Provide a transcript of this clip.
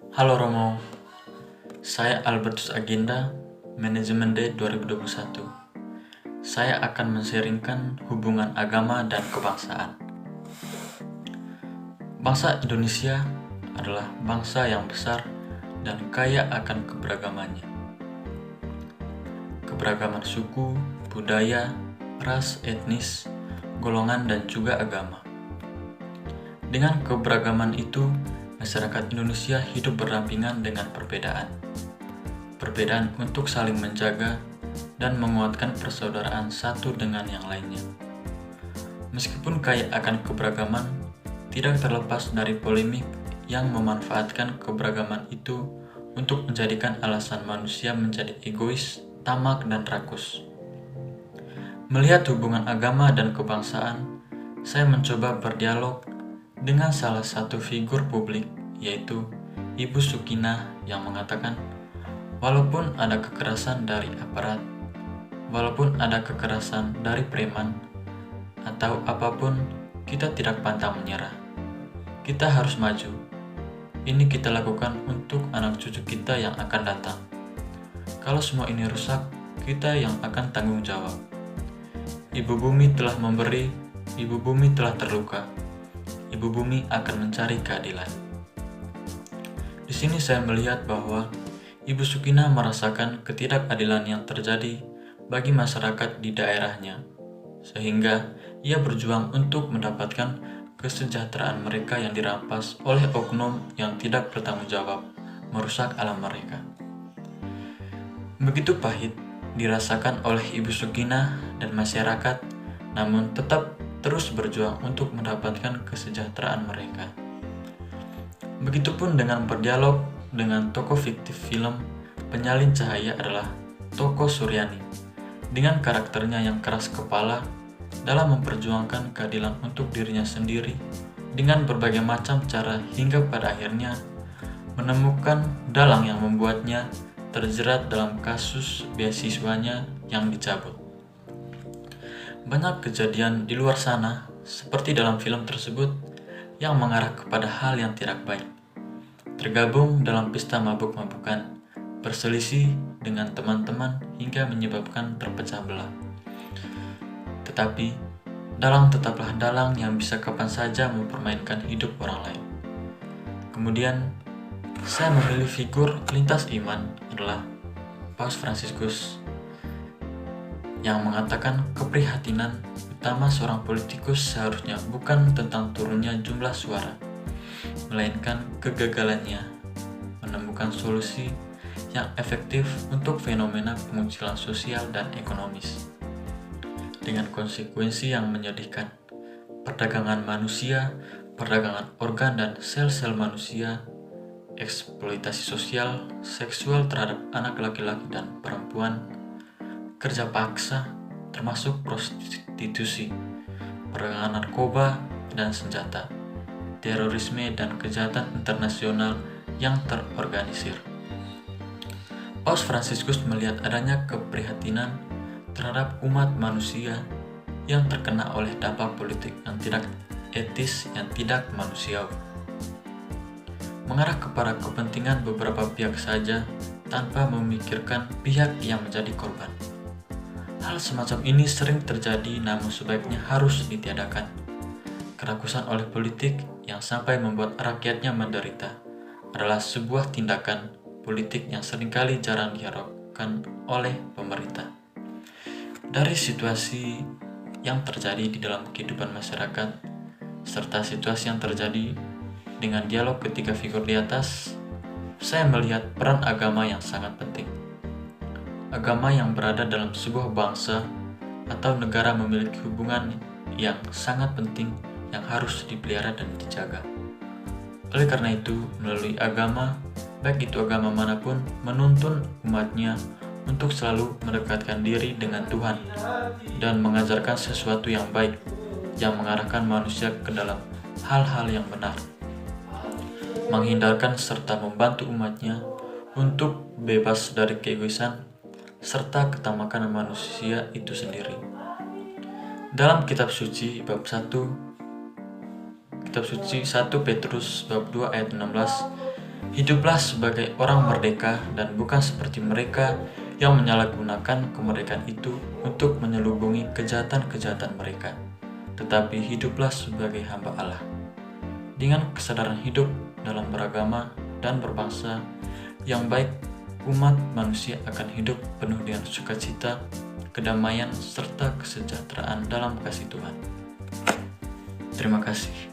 Halo Romo, saya Albertus Agenda, Manajemen D 2021. Saya akan men-sharingkan hubungan agama dan kebangsaan. Bangsa Indonesia adalah bangsa yang besar dan kaya akan keberagamannya. Keberagaman suku, budaya, ras, etnis, golongan, dan juga agama. Dengan keberagaman itu, masyarakat Indonesia hidup berdampingan dengan perbedaan. Perbedaan untuk saling menjaga dan menguatkan persaudaraan satu dengan yang lainnya. Meskipun kaya akan keberagaman, tidak terlepas dari polemik yang memanfaatkan keberagaman itu untuk menjadikan alasan manusia menjadi egois, tamak, dan rakus. Melihat hubungan agama dan kebangsaan, saya mencoba berdialog dengan salah satu figur publik, yaitu Ibu Sukinah, yang mengatakan, walaupun ada kekerasan dari aparat, walaupun ada kekerasan dari preman, atau apapun, kita tidak pantang menyerah. Kita harus maju. Ini kita lakukan untuk anak cucu kita yang akan datang. Kalau semua ini rusak, kita yang akan tanggung jawab. Ibu bumi telah memberi, ibu bumi telah terluka. Ibu bumi akan mencari keadilan. Di sini saya melihat bahwa Ibu Sukinah merasakan ketidakadilan yang terjadi bagi masyarakat di daerahnya, sehingga ia berjuang untuk mendapatkan kesejahteraan mereka yang dirampas oleh oknum yang tidak bertanggung jawab, merusak alam mereka. Begitu pahit dirasakan oleh Ibu Sukinah dan masyarakat, namun tetap terus berjuang untuk mendapatkan kesejahteraan mereka. Begitupun dengan berdialog dengan tokoh fiktif film Penyalin Cahaya adalah tokoh Suryani, dengan karakternya yang keras kepala dalam memperjuangkan keadilan untuk dirinya sendiri dengan berbagai macam cara hingga pada akhirnya menemukan dalang yang membuatnya terjerat dalam kasus beasiswanya yang dicabut. Banyak kejadian di luar sana, seperti dalam film tersebut, yang mengarah kepada hal yang tidak baik. Tergabung dalam pesta mabuk-mabukan, berselisih dengan teman-teman hingga menyebabkan terpecah belah. Tetapi, dalang tetaplah dalang yang bisa kapan saja mempermainkan hidup orang lain. Kemudian, saya memilih figur lintas iman adalah Paus Fransiskus, yang mengatakan keprihatinan utama seorang politikus seharusnya bukan tentang turunnya jumlah suara, melainkan kegagalannya menemukan solusi yang efektif untuk fenomena pengucilan sosial dan ekonomis. Dengan konsekuensi yang menyedihkan, perdagangan manusia, perdagangan organ dan sel-sel manusia, eksploitasi sosial, seksual terhadap anak laki-laki dan perempuan, kerja paksa, termasuk prostitusi, perdagangan narkoba dan senjata, terorisme dan kejahatan internasional yang terorganisir. Paus Fransiskus melihat adanya keprihatinan terhadap umat manusia yang terkena oleh dampak politik yang tidak etis, yang tidak manusiawi, mengarah kepada kepentingan beberapa pihak saja tanpa memikirkan pihak yang menjadi korban. Hal semacam ini sering terjadi, namun sebaiknya harus ditiadakan. Kerakusan oleh politik yang sampai membuat rakyatnya menderita adalah sebuah tindakan politik yang seringkali jarang diharapkan oleh pemerintah. Dari situasi yang terjadi di dalam kehidupan masyarakat, serta situasi yang terjadi dengan dialog ketiga figur di atas, saya melihat peran agama yang sangat penting. Agama yang berada dalam sebuah bangsa atau negara memiliki hubungan yang sangat penting yang harus dipelihara dan dijaga. Oleh karena itu, melalui agama, baik itu agama manapun, menuntun umatnya untuk selalu mendekatkan diri dengan Tuhan dan mengajarkan sesuatu yang baik yang mengarahkan manusia ke dalam hal-hal yang benar, menghindarkan serta membantu umatnya untuk bebas dari keegoisan serta ketamakan manusia itu sendiri. Dalam kitab suci bab 1 Petrus bab 2 ayat 16 Hiduplah sebagai orang merdeka dan bukan seperti mereka yang menyalahgunakan kemerdekaan itu untuk menyelubungi kejahatan-kejahatan mereka, tetapi hiduplah sebagai hamba Allah. Dengan kesadaran hidup dalam beragama dan berbangsa yang baik, umat manusia akan hidup penuh dengan sukacita, kedamaian, serta kesejahteraan dalam kasih Tuhan. Terima kasih.